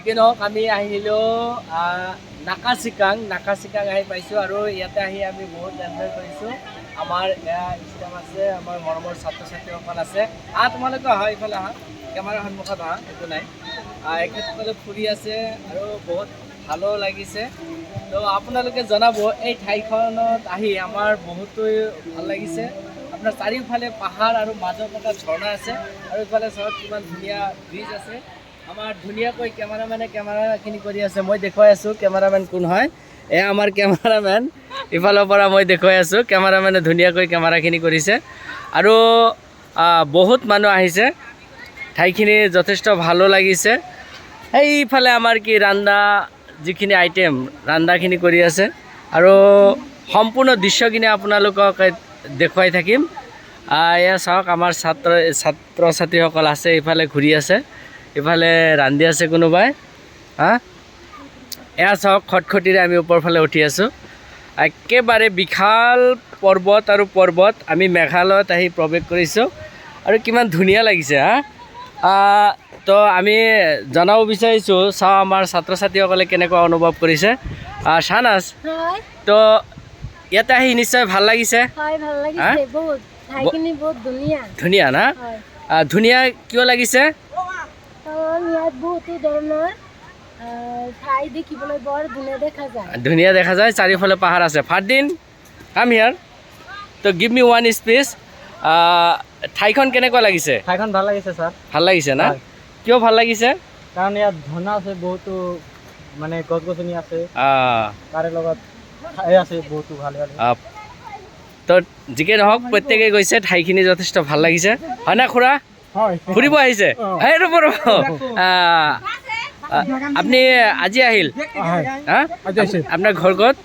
যিকি নহওক আমি আহিলোঁ নাকাচিকাং আহি পাইছোঁ আৰু ইয়াতে আহি আমি বহুত এনজয় কৰিছোঁ। আমাৰ এয়া ষ্টাফ আছে, আমাৰ মৰমৰ ছাত্ৰ ছাত্ৰীসকল আছে। তোমালোকে আহা, ইফালে আহা, কেমেৰাৰ সন্মুখত আহা, একো নাই। এখেতসকলে ফুৰি আছে আৰু বহুত ভালো লাগিছে। তো আপোনালোকে জনাব এই ঠাইখনত আহি আমাৰ বহুতেই ভাল লাগিছে। আপোনাৰ চাৰিওফালে পাহাৰ আৰু মাজত এটা ঝৰ্ণা আছে আৰু ইফালে চাওক কিমান ধুনীয়া ব্ৰিজ আছে। আমাৰ ধুনীয়াকৈ কেমেৰামেনে কেমেৰাখিনি কৰি আছে, মই দেখুৱাই আছোঁ কেমেৰামেন কোন হয়। এয়া আমাৰ কেমেৰামেন, ইফালৰ পৰা মই দেখুৱাই আছোঁ কেমেৰামেনে ধুনীয়াকৈ কেমেৰাখিনি কৰিছে। আৰু বহুত মানুহ আহিছে, ঠাইখিনি যথেষ্ট ভালো লাগিছে। এইফালে আমাৰ কি ৰান্ধা যিখিনি আইটেম ৰান্ধাখিনি কৰি আছে আৰু সম্পূৰ্ণ দৃশ্যখিনি আপোনালোকক দেখুৱাই থাকিম। এয়া চাওক আমাৰ ছাত্ৰ ছাত্ৰীসকল আছে, ইফালে ঘূৰি আছে, ইফালে ৰান্ধি আছে কোনোবাই। এয়া চাওক খটখটিৰে আমি ওপৰ ফালে উঠি আছোঁ। একেবাৰে বিশাল পৰ্বত আৰু পৰ্বত। আমি মেঘালয়ত আহি প্ৰৱেশ কৰিছোঁ আৰু কিমান ধুনীয়া লাগিছে। তো আমি জনাব বিচাৰিছোঁ, চাওঁ আমাৰ ছাত্ৰ ছাত্ৰীসকলে কেনেকুৱা অনুভৱ কৰিছে। শাহনাজ, তো ইয়াতে আহি নিশ্চয় ভাল লাগিছে? ধুনীয়া না? ধুনীয়া কিয় লাগিছে? ধুনীয়া দেখা যায়, চাৰিওফালে পাহাৰ আছে। ফাৰদিন, কাম হিয়াৰ। তো গিভ মি ওৱান স্পেচ। ঠাইখন কেনেকুৱা লাগিছে? ঠাইখন ভাল লাগিছে ছাৰ। ভাল লাগিছে না? কিয় ভাল লাগিছে? কাৰণ ইয়াত ঝৰ্ণা আছে, বহুতো মানে গছ গছনি আছে, তাৰে লগত ঠাই আছে বহুতো ভাল ভাল। তো যিকে নহওক প্ৰত্যেকেই গৈছে, ঠাইখিনি যথেষ্ট ভাল লাগিছে, হয় না খুৰা? ফুৰিব আহিছে? আপুনি আজি আহিল? আপোনাৰ ঘৰ ক'ত?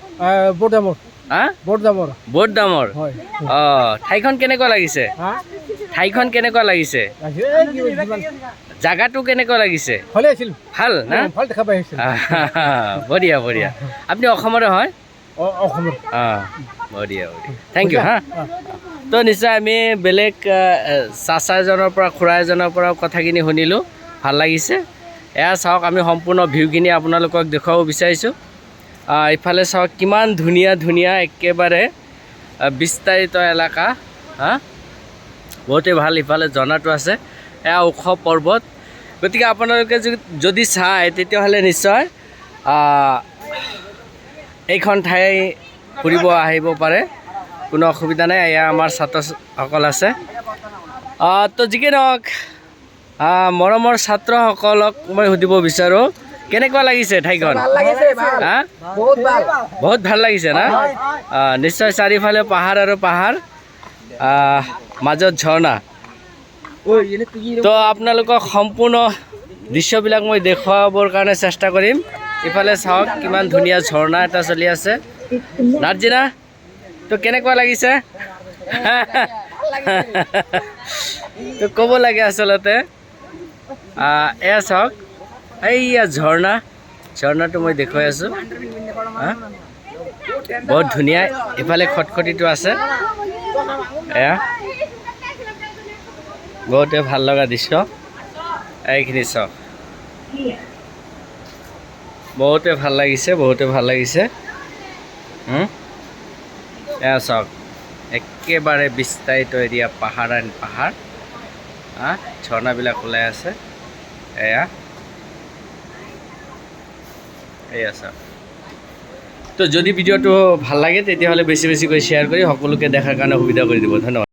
বৰদামৰ। ঠাইখন কেনেকুৱা লাগিছে? ঠাইখন কেনেকুৱা লাগিছে? জাগাটো কেনেকুৱা লাগিছে? ভাল না? বঢ়িয়া বঢ়িয়া। আপুনি অসমৰে হয়? বঢ়িয়া বঢ়িয়া, থেংক ইউ। তো নিশ্চয় আমি বেলেগ চাচা এজনৰ পৰা, খুৰা এজনৰ পৰা কথাখিনি শুনিলোঁ, ভাল লাগিছে। এয়া চাওক, আমি সম্পূৰ্ণ ভিউখিনি আপোনালোকক দেখুৱাব বিচাৰিছোঁ। ইফালে চাওক কিমান ধুনীয়া ধুনীয়া একেবাৰে বিস্তাৰিত এলেকা। বহুতেই ভাল। ইফালে ঝৰ্ণাটো আছে, এয়া ওখ পৰ্বত। গতিকে আপোনালোকে যদি চায় তেতিয়াহ'লে নিশ্চয় এইখন ঠাই ফুৰিব আহিব পাৰে, কোনো অসুবিধা নাই। এয়া আমাৰ ছাত্ৰসকল আছে। তো যিকি নহওক, মৰমৰ ছাত্ৰসকলক মই সুধিব বিচাৰোঁ, কেনেকুৱা লাগিছে ঠাইখন? বহুত ভাল লাগিছে না? নিশ্চয় চাৰিওফালে পাহাৰ আৰু পাহাৰ, মাজত ঝৰ্ণা। তো আপোনালোকক সম্পূৰ্ণ দৃশ্যবিলাক মই দেখুৱাবৰ কাৰণে চেষ্টা কৰিম। ইফালে চাওক কিমান ধুনীয়া ঝৰ্ণা এটা চলি আছে। নাৰ্জিনা, তো কেনেকুৱা লাগিছে? তো ক'ব লাগে আচলতে। এয়া চাওক, এইয়া ঝৰ্ণাটো মই দেখুৱাই আছোঁ। বহুত ধুনীয়া। ইফালে খটখটিটো আছে, এয়া বহুতে ভাল লগা দৃশ্য। এইখিনি চাওক, বহুতে ভাল লাগিছে, বহুতে ভাল লাগিছে। এয়া চাওক, একেবাৰে বিস্তাৰিত এৰিয়া, পাহাৰ আন পাহাৰ, ঝৰ্ণাবিলাক ওলাই আছে। এয়া চাওক। তো যদি ভিডিঅ'টো ভাল লাগে তেতিয়াহ'লে বেছি বেছিকৈ শ্বেয়াৰ কৰি সকলোকে দেখাৰ কাৰণে সুবিধা কৰি দিব। ধন্যবাদ।